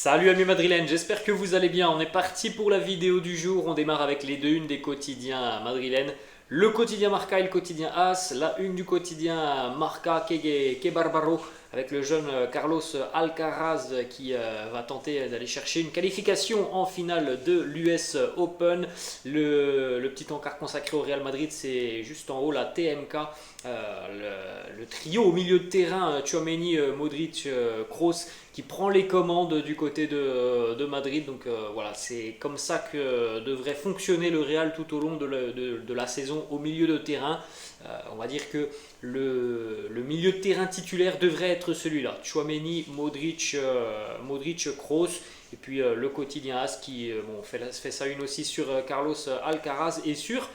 Salut amis madrilènes, j'espère que vous allez bien. On est parti pour la vidéo du jour. On démarre avec les deux unes des quotidiens madrilènes. Le quotidien Marca et le quotidien AS. La une du quotidien Marca que Barbaro avec le jeune Carlos Alcaraz qui va tenter d'aller chercher une qualification en finale de l'US Open. Le petit encart consacré au Real Madrid, c'est juste en haut la TMK. Le trio au milieu de terrain, Tchouaméni, Modric, Kroos, qui prend les commandes du côté de Madrid. Donc voilà, c'est comme ça que devrait fonctionner le Real tout au long de la saison au milieu de terrain. On va dire que le milieu de terrain titulaire devrait être celui-là. Tchouaméni, Modric, Kroos. Et puis le quotidien AS qui fait ça une aussi sur Carlos Alcaraz et sur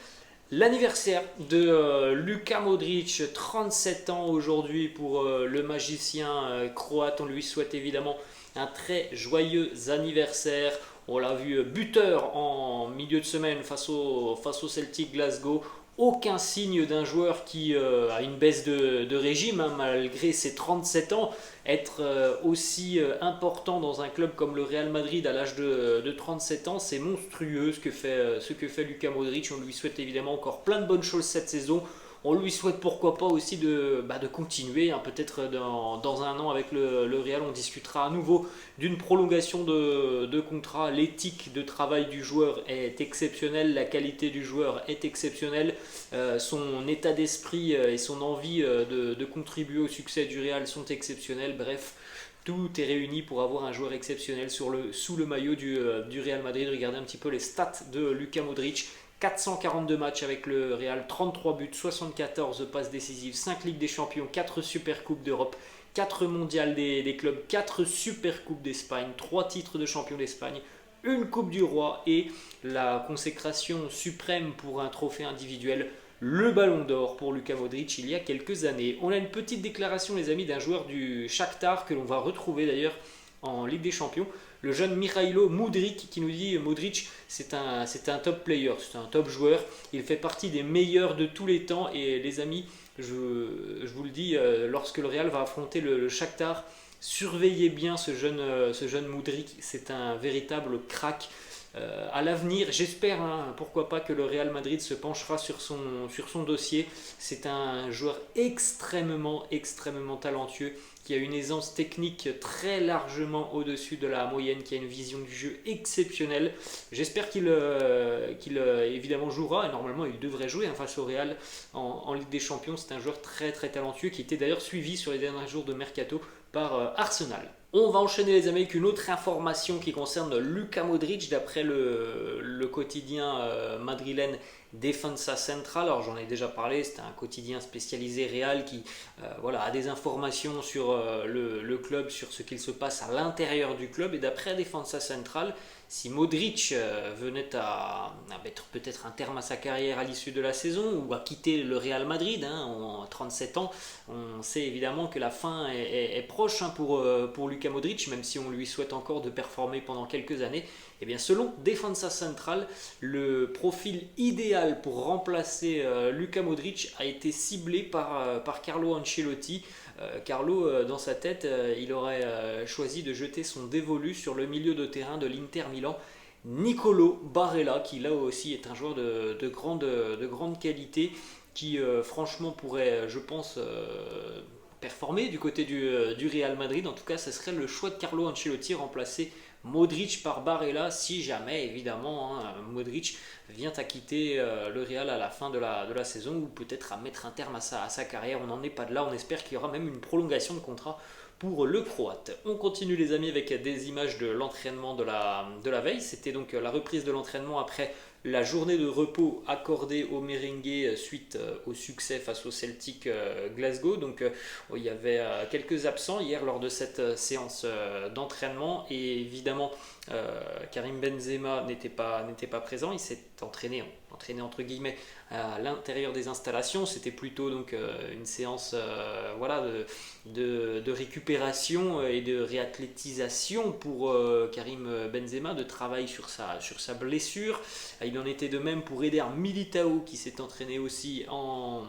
l'anniversaire de Luka Modric, 37 ans aujourd'hui pour le magicien croate. On lui souhaite évidemment un très joyeux anniversaire. On l'a vu buteur en milieu de semaine face au Celtic Glasgow. Aucun signe d'un joueur qui a une baisse de régime, hein, malgré ses 37 ans. Être aussi important dans un club comme le Real Madrid à l'âge de 37 ans, c'est monstrueux ce que fait Luka Modric. On lui souhaite évidemment encore plein de bonnes choses cette saison. On lui souhaite pourquoi pas aussi de continuer, hein, peut-être dans un an avec le Real, on discutera à nouveau d'une prolongation de contrat. L'éthique de travail du joueur est exceptionnelle, la qualité du joueur est exceptionnelle, son état d'esprit et son envie de contribuer au succès du Real sont exceptionnels. Bref, tout est réuni pour avoir un joueur exceptionnel sous le maillot du Real Madrid. Regardez un petit peu les stats de Luka Modric. 442 matchs avec le Real, 33 buts, 74 passes décisives, 5 Ligues des Champions, 4 Super Coupes d'Europe, 4 mondiales des clubs, 4 Super Coupes d'Espagne, 3 titres de champion d'Espagne, une Coupe du Roi et la consécration suprême pour un trophée individuel, le Ballon d'Or pour Luka Modric il y a quelques années. On a une petite déclaration les amis d'un joueur du Shakhtar que l'on va retrouver d'ailleurs en Ligue des Champions, le jeune Mihailo Mudryk qui nous dit Modric c'est un top player, c'est un top joueur, il fait partie des meilleurs de tous les temps et les amis, je vous le dis, lorsque le Real va affronter le Shakhtar, surveillez bien ce jeune Mudryk, c'est un véritable crack. À l'avenir, j'espère, hein, pourquoi pas que le Real Madrid se penchera sur son dossier. C'est un joueur extrêmement talentueux qui a une aisance technique très largement au-dessus de la moyenne, qui a une vision du jeu exceptionnelle. J'espère qu'il évidemment jouera, et normalement il devrait jouer, hein, face au Real en Ligue des Champions. C'est un joueur très talentueux qui était d'ailleurs suivi sur les derniers jours de Mercato par Arsenal. On va enchaîner les amis avec une autre information qui concerne Luka Modric d'après le quotidien madrilène Defensa Central. Alors j'en ai déjà parlé, c'est un quotidien spécialisé Real qui a des informations sur le club, sur ce qu'il se passe à l'intérieur du club. Et d'après Defensa Central, si Modric venait à mettre peut-être un terme à sa carrière à l'issue de la saison ou à quitter le Real Madrid, hein, en 37 ans, on sait évidemment que la fin est proche, hein, pour Luka Modric, même si on lui souhaite encore de performer pendant quelques années. Et bien selon Defensa Central, le profil idéal pour remplacer Luka Modric a été ciblé par Carlo Ancelotti. Carlo, dans sa tête, il aurait choisi de jeter son dévolu sur le milieu de terrain de l'Inter Milan, Nicolo Barella, qui là aussi est un joueur de grande qualité, qui franchement pourrait, je pense, performer du côté du Real Madrid. En tout cas, ce serait le choix de Carlo Ancelotti, remplacer Modric par Barella si jamais évidemment, hein, Modric vient à quitter le Real à la fin de la saison, ou peut-être à mettre un terme à sa carrière. On n'en est pas de là, on espère qu'il y aura même une prolongation de contrat pour le Croate. On continue les amis avec des images de l'entraînement de la veille. C'était donc la reprise de l'entraînement après la journée de repos accordée aux Merengues suite au succès face au Celtic Glasgow. Donc il y avait quelques absents hier lors de cette séance d'entraînement, et évidemment Karim Benzema n'était pas présent. Il s'est entraîné entre guillemets à l'intérieur des installations. C'était plutôt donc une séance de récupération et de réathlétisation pour Karim Benzema, de travail sur sa blessure. Il en était de même pour Eder Militao qui s'est entraîné aussi en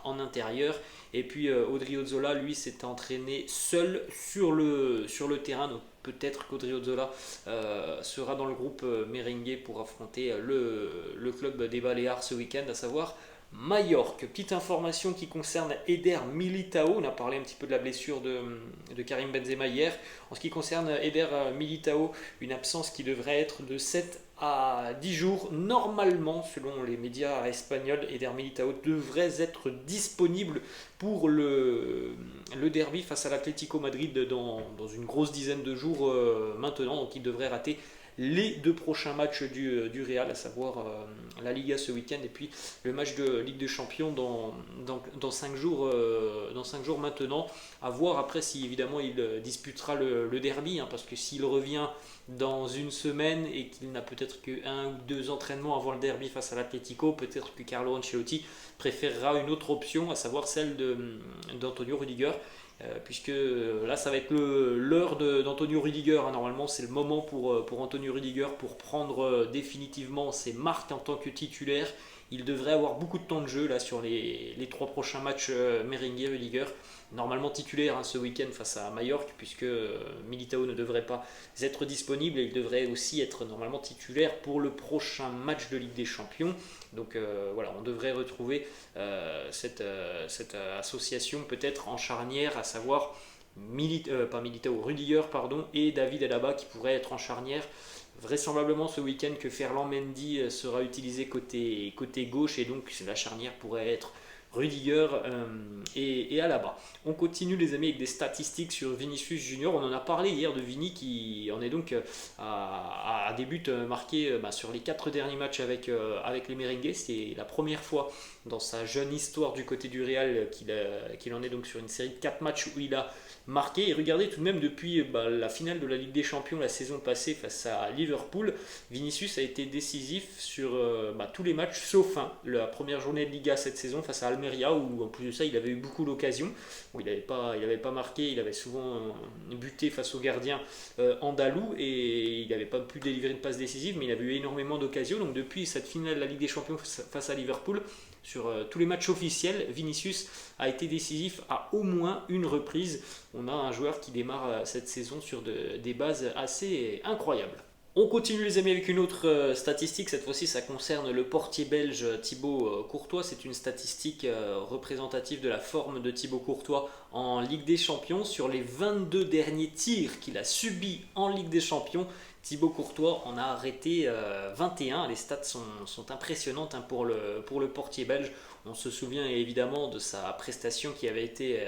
intérieur. Et puis Odriozola, lui, s'est entraîné seul sur le terrain. Donc peut-être qu'Odriozola sera dans le groupe merengue pour affronter le club des Baléares ce week-end, à savoir Majorque. Petite information qui concerne Eder Militao. On a parlé un petit peu de la blessure de Karim Benzema hier. En ce qui concerne Eder Militao, une absence qui devrait être de 7 à 10 jours. Normalement, selon les médias espagnols, Eder Militao devrait être disponible pour le derby face à l'Atlético Madrid dans une grosse dizaine de jours maintenant. Donc il devrait rater les 2 prochains matchs du Real, à savoir la Liga ce week-end et puis le match de Ligue des Champions dans 5 jours, maintenant. À voir après si évidemment il disputera le derby, hein, parce que s'il revient dans une semaine et qu'il n'a peut-être que 1 ou 2 entraînements avant le derby face à l'Atlético, peut-être que Carlo Ancelotti préférera une autre option, à savoir celle d'Antonio Rudiger. Puisque là ça va être l'heure d'Antonio Rudiger, hein. Normalement c'est le moment pour Antonio Rudiger pour prendre définitivement ses marques en tant que titulaire. Il devrait avoir beaucoup de temps de jeu là sur les 3 prochains matchs merengue Rudiger. Normalement titulaire, hein, ce week-end face à Majorque, puisque Militao ne devrait pas être disponible et il devrait aussi être normalement titulaire pour le prochain match de Ligue des Champions. Donc voilà, on devrait retrouver cette association peut-être en charnière, à savoir Rudiger et David Alaba qui pourraient être en charnière. Vraisemblablement ce week-end que Ferland Mendy sera utilisé côté gauche et donc la charnière pourrait être Rudiger et Alaba. On continue les amis avec des statistiques sur Vinicius Junior. On en a parlé hier de Vini qui en est donc à des buts marqués sur les 4 derniers matchs avec les merengues. C'est la première fois dans sa jeune histoire du côté du Real qu'il en est donc sur une série de 4 matchs où il a marqué. Et regardez tout de même depuis la finale de la Ligue des Champions la saison passée face à Liverpool, Vinicius a été décisif sur tous les matchs sauf la première journée de Liga cette saison face à Almeria, où en plus de ça il avait eu beaucoup d'occasions, où il n'avait pas marqué, il avait souvent buté face au gardien andalou et il n'avait pas pu délivrer une passe décisive, mais il avait eu énormément d'occasions. Donc depuis cette finale de la Ligue des Champions face à Liverpool, sur tous les matchs officiels, Vinicius a été décisif à au moins une reprise. On a un joueur qui démarre cette saison sur des bases assez incroyables. On continue les amis avec une autre statistique, cette fois-ci ça concerne le portier belge Thibaut Courtois. C'est une statistique représentative de la forme de Thibaut Courtois en Ligue des Champions. Sur les 22 derniers tirs qu'il a subis en Ligue des Champions, Thibaut Courtois en a arrêté 21. Les stats sont impressionnantes, hein, pour le portier belge. On se souvient évidemment de sa prestation qui avait été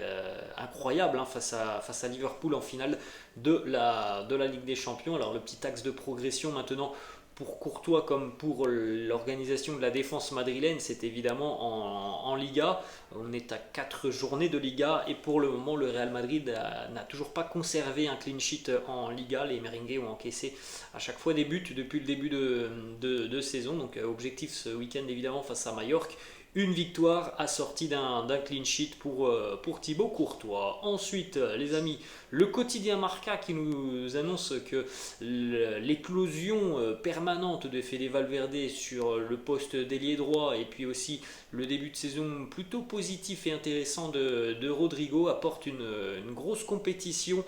incroyable, hein, face à Liverpool en finale de la Ligue des Champions. Alors le petit axe de progression maintenant pour Courtois comme pour l'organisation de la défense madrilène, c'est évidemment en Liga. On est à 4 journées de Liga et pour le moment le Real Madrid n'a toujours pas conservé un clean sheet en Liga. Les merengues ont encaissé à chaque fois des buts depuis le début de saison. Donc objectif ce week-end évidemment face à Majorque. Une victoire assortie d'un clean sheet pour Thibaut Courtois. Ensuite, les amis, le quotidien Marca qui nous annonce que l'éclosion permanente de Fede Valverde sur le poste d'ailier droit et puis aussi le début de saison plutôt positif et intéressant de Rodrigo apporte une grosse compétition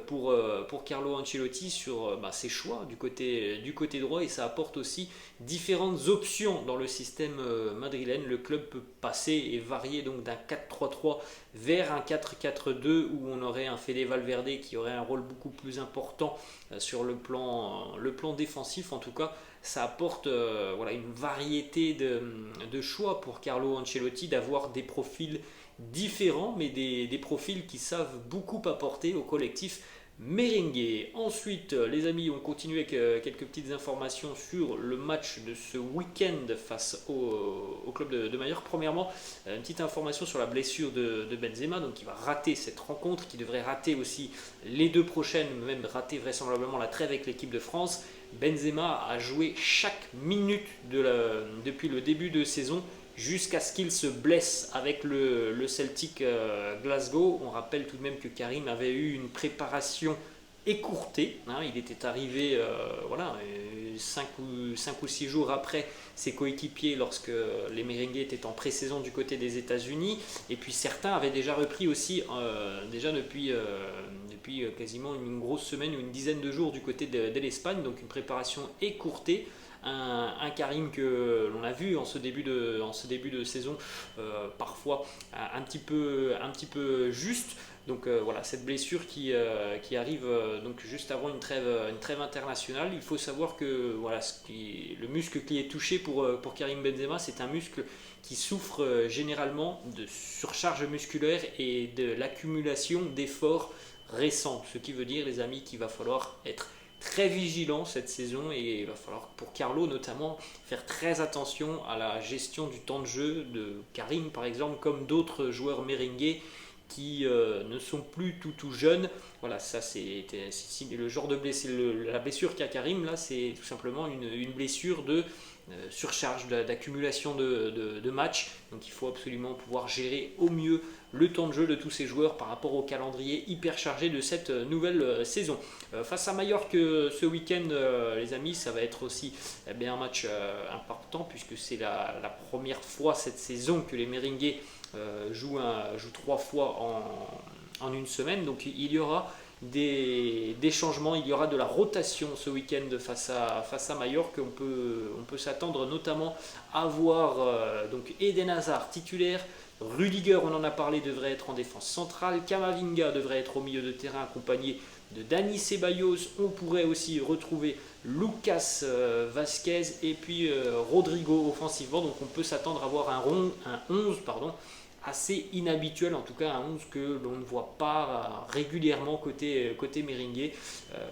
pour Carlo Ancelotti sur ses choix du côté droit, et ça apporte aussi différentes options dans le système madrilène. Le club peut passer et varier donc d'un 4-3-3 vers un 4-4-2 où on aurait un Fede Valverde qui aurait un rôle beaucoup plus important sur le plan défensif. En tout cas, ça apporte une variété de choix pour Carlo Ancelotti, d'avoir des profils différents, mais des profils qui savent beaucoup apporter au collectif merengue. Ensuite, les amis, on continue avec quelques petites informations sur le match de ce week-end face au club de Majorque. Premièrement, une petite information sur la blessure de Benzema, donc qui va rater cette rencontre, qui devrait rater aussi les 2 prochaines, même rater vraisemblablement la trêve avec l'équipe de France. Benzema a joué chaque minute depuis le début de saison jusqu'à ce qu'il se blesse avec le Celtic Glasgow. On rappelle tout de même que Karim avait eu une préparation écourtée. Hein. Il était arrivé voilà, 5 ou 6 jours après ses coéquipiers lorsque les Merengues étaient en pré-saison du côté des États-Unis. Et puis certains avaient déjà repris aussi, déjà depuis quasiment une grosse semaine ou une dizaine de jours du côté de l'Espagne. Donc une préparation écourtée. Un Karim que l'on a vu en ce début de saison parfois un petit peu juste. Donc voilà, cette blessure qui arrive donc juste avant une trêve internationale. Il faut savoir que voilà, le muscle qui est touché pour Karim Benzema, c'est un muscle qui souffre généralement de surcharge musculaire et de l'accumulation d'efforts récents. Ce qui veut dire, les amis, qu'il va falloir être très vigilant cette saison et il va falloir pour Carlo notamment faire très attention à la gestion du temps de jeu de Karim par exemple, comme d'autres joueurs merengues qui ne sont plus tout jeunes. Voilà, ça c'est le genre de blessure, la blessure qu'a Karim là, c'est tout simplement une blessure de surcharge, d'accumulation de matchs. Donc il faut absolument pouvoir gérer au mieux le temps de jeu de tous ces joueurs par rapport au calendrier hyper chargé de cette nouvelle saison. Face à Majorque ce week-end, les amis, ça va être aussi un match important puisque c'est la première fois cette saison que les Merengues jouent 3 fois en une semaine. Donc il y aura des changements, il y aura de la rotation ce week-end face à Majorque. On peut s'attendre notamment à voir donc Eden Hazard titulaire. Rudiger, on en a parlé, devrait être en défense centrale. Camavinga devrait être au milieu de terrain accompagné de Dani Ceballos. On pourrait aussi retrouver Lucas Vazquez et puis Rodrigo offensivement. Donc on peut s'attendre à voir un 11 assez inhabituel, en tout cas un 11 que l'on ne voit pas régulièrement côté merengue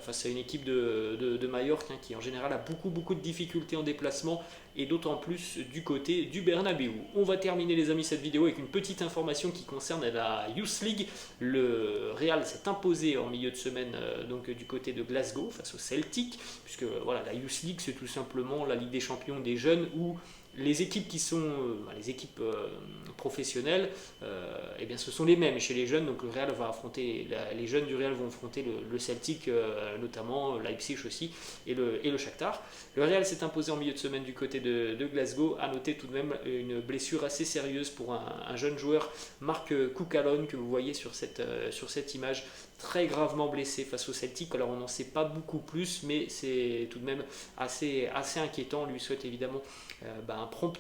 face à une équipe de Majorque qui en général a beaucoup de difficultés en déplacement et d'autant plus du côté du Bernabéu. On va terminer les amis cette vidéo avec une petite information qui concerne la Youth League. Le Real s'est imposé en milieu de semaine donc du côté de Glasgow face au Celtic, puisque voilà, la Youth League c'est tout simplement la Ligue des champions des jeunes où les équipes qui sont les équipes professionnelles, eh bien ce sont les mêmes chez les jeunes. Donc le Real va affronter, les jeunes du Real vont affronter le Celtic, notamment Leipzig aussi et le Shakhtar. Le Real s'est imposé en milieu de semaine du côté de Glasgow. À noter tout de même une blessure assez sérieuse pour un jeune joueur, Marc Cucalone, que vous voyez sur cette image, très gravement blessé face au Celtic. Alors on n'en sait pas beaucoup plus, mais c'est tout de même assez inquiétant. On lui souhaite évidemment un prompt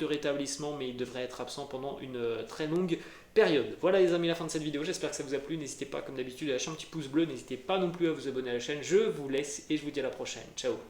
rétablissement, mais il devrait être absent pendant une très longue période. Voilà les amis, la fin de cette vidéo, j'espère que ça vous a plu. N'hésitez pas comme d'habitude à lâcher un petit pouce bleu, n'hésitez pas non plus à vous abonner à la chaîne. Je vous laisse et je vous dis à la prochaine. Ciao.